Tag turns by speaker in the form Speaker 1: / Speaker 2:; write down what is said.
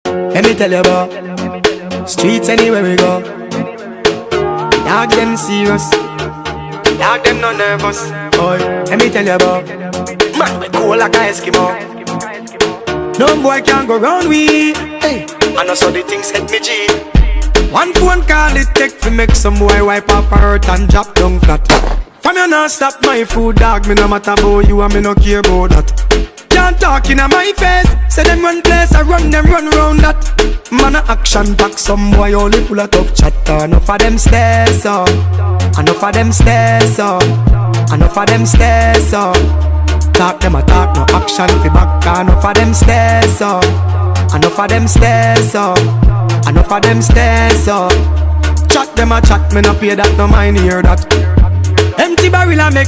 Speaker 1: Let me tell you about streets anywhere we go. Dog them serious, dog them no nervous. Boy, let me tell you about man we cool like a Eskimo. No boy can go round we. Hey, I know so the things hit me G. One phone call it take to make some boy wipe up her hurt and drop down flat. From you not stop my food, dog. Me no matter about you and me no care about that. Can't talk in my face. Say them run place, I run them run round that. Man a action pack, some boy only full of tough chatter. Enough of them stairs up, enough of them stairs up, enough of them stairs up. Talk them a talk, no action fi back. Enough of them stairs up, enough of them stairs up, enough of them stairs up. Chat them a chat, me no pay that, no mind hear that. Empty barrel a make